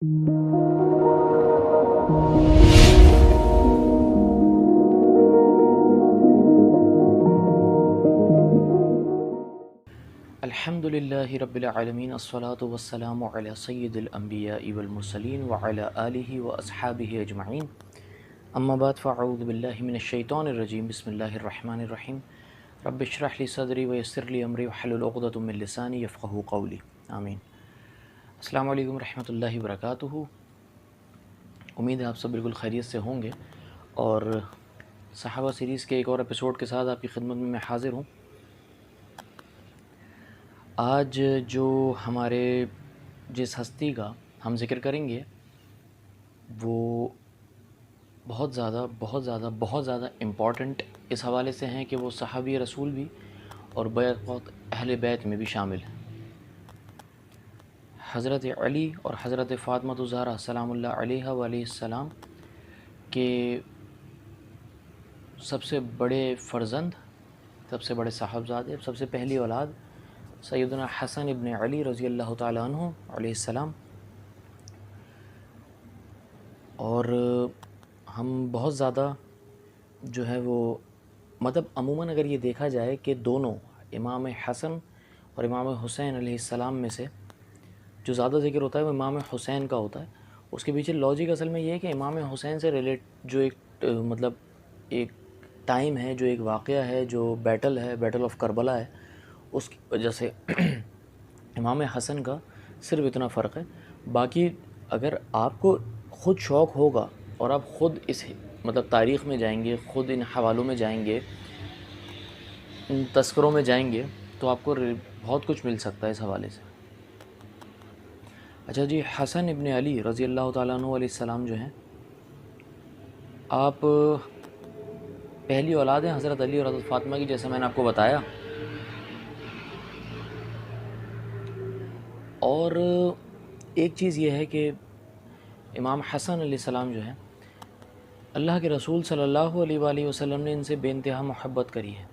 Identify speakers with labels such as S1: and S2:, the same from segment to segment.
S1: الحمد للہ رب العالمین الصلاۃ والسلام علی سید الانبیاء والمرسلین وعلی آلہ واصحابہ اجمعین اما بعد فاعوذ باللہ من الشیطان الرجیم بسم اللہ الرحمن الرحیم رب اشرح لی صدری ویسر لی امری واحلل عقدۃ من لسانی یفقہوا قولی آمین۔ السلام علیکم ورحمۃ اللہ وبرکاتہ۔ امید ہے آپ سب بالکل خیریت سے ہوں گے، اور صحابہ سیریز کے ایک اور ایپیسوڈ کے ساتھ آپ کی خدمت میں حاضر ہوں۔ آج جو ہمارے جس ہستی کا ہم ذکر کریں گے وہ بہت زیادہ امپورٹنٹ اس حوالے سے ہیں کہ وہ صحابی رسول بھی اور بہت اہل بیت میں بھی شامل ہیں۔ حضرت علی اور حضرت فاطمہ الزہرا سلام اللہ علیہ وعلیہ السلام کے سب سے بڑے فرزند، سب سے بڑے صاحبزادے، سب سے پہلی اولاد سیدنا حسن ابن علی رضی اللہ تعالیٰ عنہ علیہ السلام۔ اور ہم بہت زیادہ جو ہے وہ مطلب عموماً اگر یہ دیکھا جائے کہ دونوں امام حسن اور امام حسین علیہ السلام میں سے جو زیادہ ذکر ہوتا ہے وہ امام حسین کا ہوتا ہے۔ اس کے پیچھے لاجک اصل میں یہ ہے کہ امام حسین سے جو ایک مطلب ایک ٹائم ہے، جو ایک واقعہ ہے، جو بیٹل ہے، بیٹل آف کربلا ہے، اس کی وجہ سے امام حسن کا صرف اتنا فرق ہے۔ باقی اگر آپ کو خود شوق ہوگا اور آپ خود اس مطلب تاریخ میں جائیں گے، خود ان حوالوں میں جائیں گے، ان تذکروں میں جائیں گے، تو آپ کو بہت کچھ مل سکتا ہے اس حوالے سے۔ اچھا جی، حسن ابن علی رضی اللہ تعالیٰ عنہ علیہ السلام جو ہیں، آپ پہلی اولاد ہیں حضرت علی اور حضرت فاطمہ کی، جیسا میں نے آپ کو بتایا۔ اور ایک چیز یہ ہے کہ امام حسن علیہ السلام جو ہیں، اللہ کے رسول صلی اللہ علیہ وآلہ وسلم نے ان سے بے انتہا محبت کری ہے۔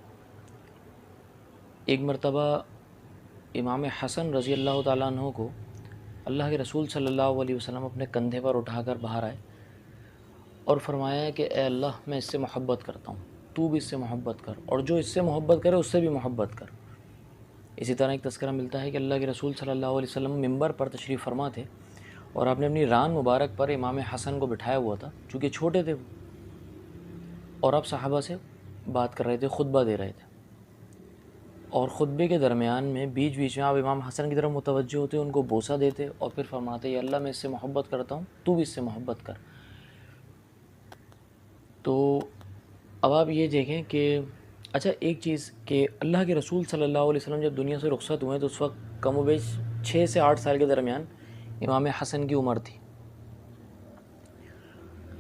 S1: ایک مرتبہ امام حسن رضی اللہ تعالیٰ عنہ کو اللہ کے رسول صلی اللہ علیہ وسلم اپنے کندھے پر اٹھا کر باہر آئے اور فرمایا کہ اے اللہ، میں اس سے محبت کرتا ہوں، تو بھی اس سے محبت کر، اور جو اس سے محبت کرے اس سے بھی محبت کر۔ اسی طرح ایک تذکرہ ملتا ہے کہ اللہ کے رسول صلی اللہ علیہ وسلم ممبر پر تشریف فرما تھے، اور آپ نے اپنی ران مبارک پر امام حسن کو بٹھایا ہوا تھا، چونکہ چھوٹے تھے وہ، اور آپ صحابہ سے بات کر رہے تھے، خطبہ دے رہے تھے، اور خطبے کے درمیان میں بیچ میں آپ امام حسن کی طرف متوجہ ہوتے، ان کو بوسہ دیتے اور پھر فرماتے یا اللہ، میں اس سے محبت کرتا ہوں، تو بھی اس سے محبت کر۔ تو اب آپ یہ دیکھیں کہ اچھا ایک چیز کہ اللہ کے رسول صلی اللہ علیہ وسلم جب دنیا سے رخصت ہوئے تو اس وقت کم و بیش 6 سے 8 سال کے درمیان امام حسن کی عمر تھی۔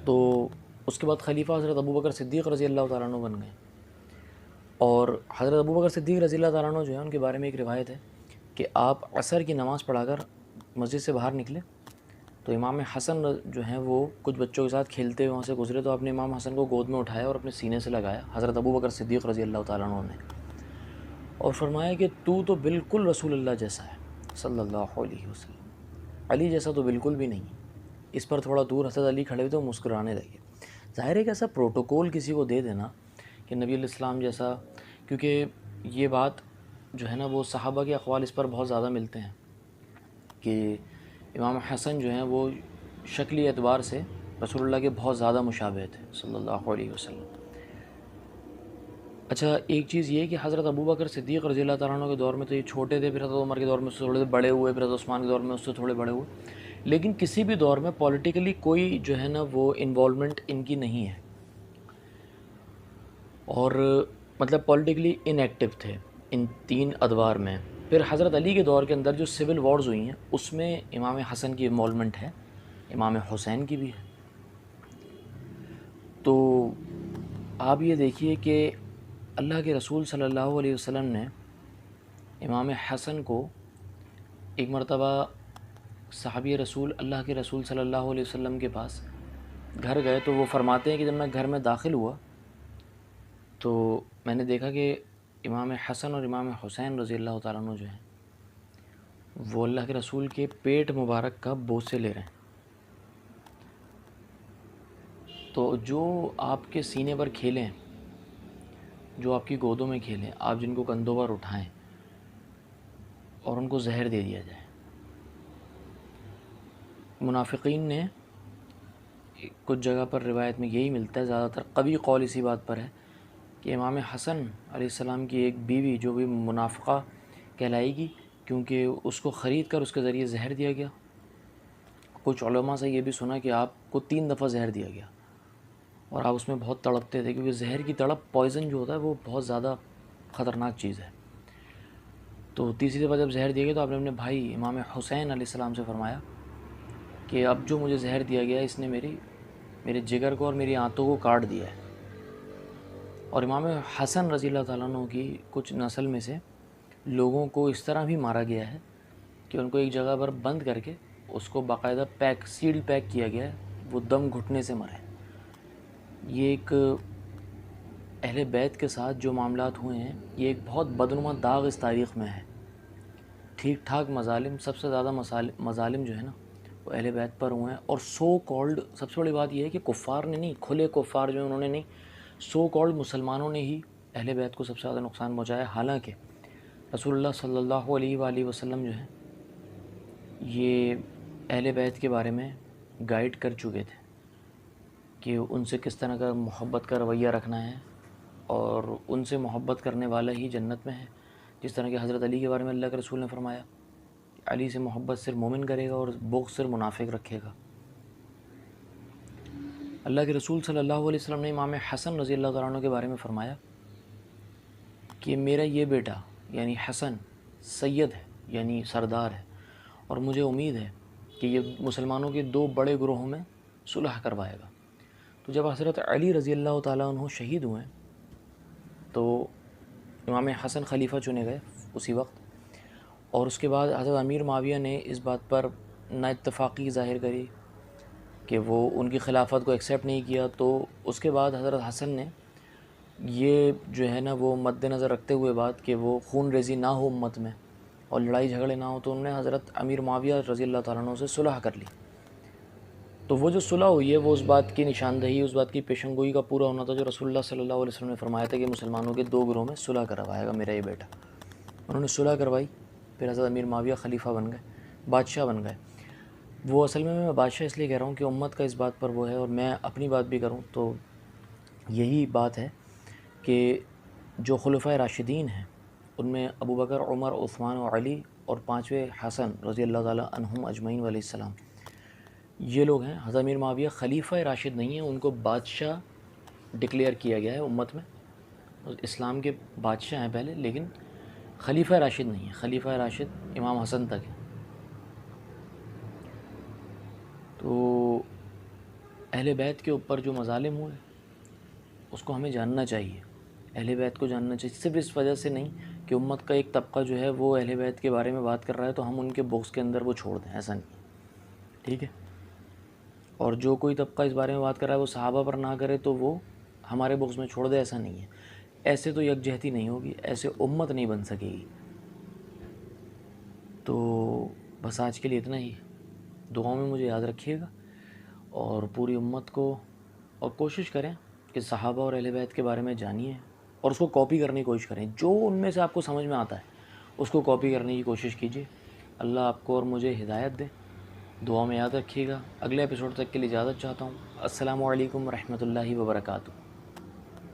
S1: تو اس کے بعد خلیفہ حضرت ابوبکر صدیق رضی اللہ تعالیٰ عنہ بن گئے، اور حضرت ابوبکر صدیق رضی اللہ تعالیٰ عنہ جو ہے، ان کے بارے میں ایک روایت ہے کہ آپ عصر کی نماز پڑھا کر مسجد سے باہر نکلے تو امام حسن جو ہیں وہ کچھ بچوں کے ساتھ کھیلتے ہوئے وہاں سے گزرے، تو آپ نے امام حسن کو گود میں اٹھایا اور اپنے سینے سے لگایا، حضرت ابوبکر صدیق رضی اللہ تعالیٰ عنہ نے، اور فرمایا کہ تو بالکل رسول اللہ جیسا ہے صلی اللہ علیہ وسلم، علی جیسا تو بالکل بھی نہیں۔ اس پر تھوڑا دور حضرت علی کھڑے ہوئے تو مسکرانے لگے۔ ظاہر ہے کہ ایسا پروٹوکول کسی کو دے دینا کہ نبی علیہ السلام جیسا، کیونکہ یہ بات جو ہے نا وہ صحابہ کے اقوال اس پر بہت زیادہ ملتے ہیں کہ امام حسن جو ہیں وہ شکلی اعتبار سے رسول اللہ کے بہت زیادہ مشابہ تھے صلی اللہ علیہ وسلم۔ اچھا ایک چیز یہ کہ حضرت ابوبکر صدیق رضی اللہ تعالیٰ عنہ کے دور میں تو یہ چھوٹے تھے، پھر حضرت عمر کے دور میں اس سے تھوڑے بڑے ہوئے، پھر حضرت عثمان کے دور میں اس سے تھوڑے بڑے ہوئے، لیکن کسی بھی دور میں پولیٹیکلی کوئی جو ہے نا وہ انوالومنٹ ان کی نہیں ہے، اور مطلب پولیٹیکلی ان ایکٹیو تھے ان 3 ادوار میں۔ پھر حضرت علی کے دور کے اندر جو سول وارز ہوئی ہیں اس میں امام حسن کی انوالومنٹ ہے، امام حسین کی بھی ہے۔ تو آپ یہ دیکھیے کہ اللہ کے رسول صلی اللہ علیہ وسلم نے امام حسن کو ایک مرتبہ صحابی رسول اللہ کے رسول صلی اللہ علیہ وسلم کے پاس گھر گئے، تو وہ فرماتے ہیں کہ جب میں گھر میں داخل ہوا تو میں نے دیکھا کہ امام حسن اور امام حسین رضی اللہ تعالیٰ عنہ جو ہیں وہ اللہ کے رسول کے پیٹ مبارک کا بوسے لے رہے ہیں، تو جو آپ کے سینے پر کھیلیں، جو آپ کی گودوں میں کھیلیں، آپ جن کو کندھوں پر اٹھائیں اور ان کو زہر دے دیا جائے۔ منافقین نے کچھ جگہ پر روایت میں یہی ملتا ہے، زیادہ تر قوی قول اسی بات پر ہے کہ امام حسن علیہ السلام کی ایک بیوی جو بھی منافقہ کہلائے گی، کیونکہ اس کو خرید کر اس کے ذریعے زہر دیا گیا۔ کچھ علماء سے یہ بھی سنا کہ آپ کو 3 دفعہ زہر دیا گیا اور آپ اس میں بہت تڑپتے تھے، کیونکہ زہر کی تڑپ، پوائزن جو ہوتا ہے وہ بہت زیادہ خطرناک چیز ہے۔ تو تیسری دفعہ جب زہر دیا گیا تو آپ نے اپنے بھائی امام حسین علیہ السلام سے فرمایا کہ اب جو مجھے زہر دیا گیا اس نے میرے جگر کو اور میری آنتوں کو کاٹ دیا ہے۔ اور امام حسن رضی اللہ تعالیٰ عنہ کی کچھ نسل میں سے لوگوں کو اس طرح بھی مارا گیا ہے کہ ان کو ایک جگہ پر بند کر کے اس کو باقاعدہ سیل پیک کیا گیا ہے، وہ دم گھٹنے سے مرے۔ یہ ایک اہل بیت کے ساتھ جو معاملات ہوئے ہیں، یہ ایک بہت بدنما داغ اس تاریخ میں ہے۔ ٹھیک ٹھاک مظالم، سب سے زیادہ مظالم جو ہے نا وہ اہل بیت پر ہوئے ہیں، اور سو کالڈ، سب سے بڑی بات یہ ہے کہ کفار نے نہیں، کھلے کفار جو ہیں انہوں نے نہیں، سو کالڈ مسلمانوں نے ہی اہل بیت کو سب سے زیادہ نقصان پہنچایا۔ حالانکہ رسول اللہ صلی اللہ علیہ وآلہ وسلم جو ہے یہ اہل بیت کے بارے میں گائیڈ کر چکے تھے کہ ان سے کس طرح کا محبت کا رویہ رکھنا ہے، اور ان سے محبت کرنے والا ہی جنت میں ہے۔ جس طرح کہ حضرت علی کے بارے میں اللہ کے رسول نے فرمایا کہ علی سے محبت صرف مومن کرے گا اور بغض صرف منافق رکھے گا۔ اللہ کے رسول صلی اللہ علیہ وسلم نے امام حسن رضی اللہ تعالیٰ عنہ کے بارے میں فرمایا کہ میرا یہ بیٹا یعنی حسن سید ہے، یعنی سردار ہے، اور مجھے امید ہے کہ یہ مسلمانوں کے 2 بڑے گروہوں میں صلح کروائے گا۔ تو جب حضرت علی رضی اللہ تعالیٰ عنہ شہید ہوئے تو امام حسن خلیفہ چنے گئے اسی وقت، اور اس کے بعد حضرت امیر معاویہ نے اس بات پر نا اتفاقی ظاہر کری کہ وہ ان کی خلافت کو ایکسیپٹ نہیں کیا۔ تو اس کے بعد حضرت حسن نے یہ جو ہے نا وہ مد نظر رکھتے ہوئے بات کہ وہ خون ریزی نہ ہو امت میں اور لڑائی جھگڑے نہ ہو، تو انہوں نے حضرت امیر معاویہ رضی اللہ تعالیٰ عنہ سے صلح کر لی۔ تو وہ جو صلح ہوئی ہے وہ اس بات کی نشاندہی، اس بات کی پیشن گوئی کا پورا ہونا تھا جو رسول اللہ صلی اللہ علیہ وسلم نے فرمایا تھا کہ مسلمانوں کے 2 گروہ میں صلح کروائے گا میرا یہ بیٹا۔ انہوں نے صلح کروائی، پھر حضرت امیر معاویہ خلیفہ بن گئے، بادشاہ بن گئے۔ وہ اصل میں بادشاہ اس لیے کہہ رہا ہوں کہ امت کا اس بات پر وہ ہے، اور میں اپنی بات بھی کروں تو یہی بات ہے کہ جو خلفائے راشدین ہیں ان میں ابو بکر، عمر، عثمان و علی، اور 5ویں حسن رضی اللہ تعالیٰ عنہم اجمعین علیہ السلام، یہ لوگ ہیں۔ حضرت امیر معاویہ خلیفہ راشد نہیں ہیں، ان کو بادشاہ ڈکلیئر کیا گیا ہے امت میں، اسلام کے بادشاہ ہیں پہلے، لیکن خلیفہ راشد نہیں ہیں۔ خلیفہ راشد امام حسن تک ہیں۔ تو اہل بیت کے اوپر جو مظالم ہوئے اس کو ہمیں جاننا چاہیے، اہل بیت کو جاننا چاہیے، صرف اس وجہ سے نہیں کہ امت کا ایک طبقہ جو ہے وہ اہل بیت کے بارے میں بات کر رہا ہے تو ہم ان کے بغض کے اندر وہ چھوڑ دیں، ایسا نہیں، ٹھیک ہے۔ اور جو کوئی طبقہ اس بارے میں بات کر رہا ہے وہ صحابہ پر نہ کرے تو وہ ہمارے بغض میں چھوڑ دے، ایسا نہیں ہے۔ ایسے تو یکجہتی نہیں ہوگی، ایسے امت نہیں بن سکے گی۔ تو بس آج کے لیے اتنا ہی، دعاؤں میں مجھے یاد رکھیے گا، اور پوری امت کو، اور کوشش کریں کہ صحابہ اور اہل بیت کے بارے میں جانیے اور اس کو کاپی کرنے کی کوشش کریں، جو ان میں سے آپ کو سمجھ میں آتا ہے اس کو کاپی کرنے کی کوشش کیجیے۔ اللہ آپ کو اور مجھے ہدایت دے، دعا میں یاد رکھیے گا۔ اگلے ایپیسوڈ تک کے لیے اجازت چاہتا ہوں۔ السلام علیکم ورحمۃ اللہ وبرکاتہ۔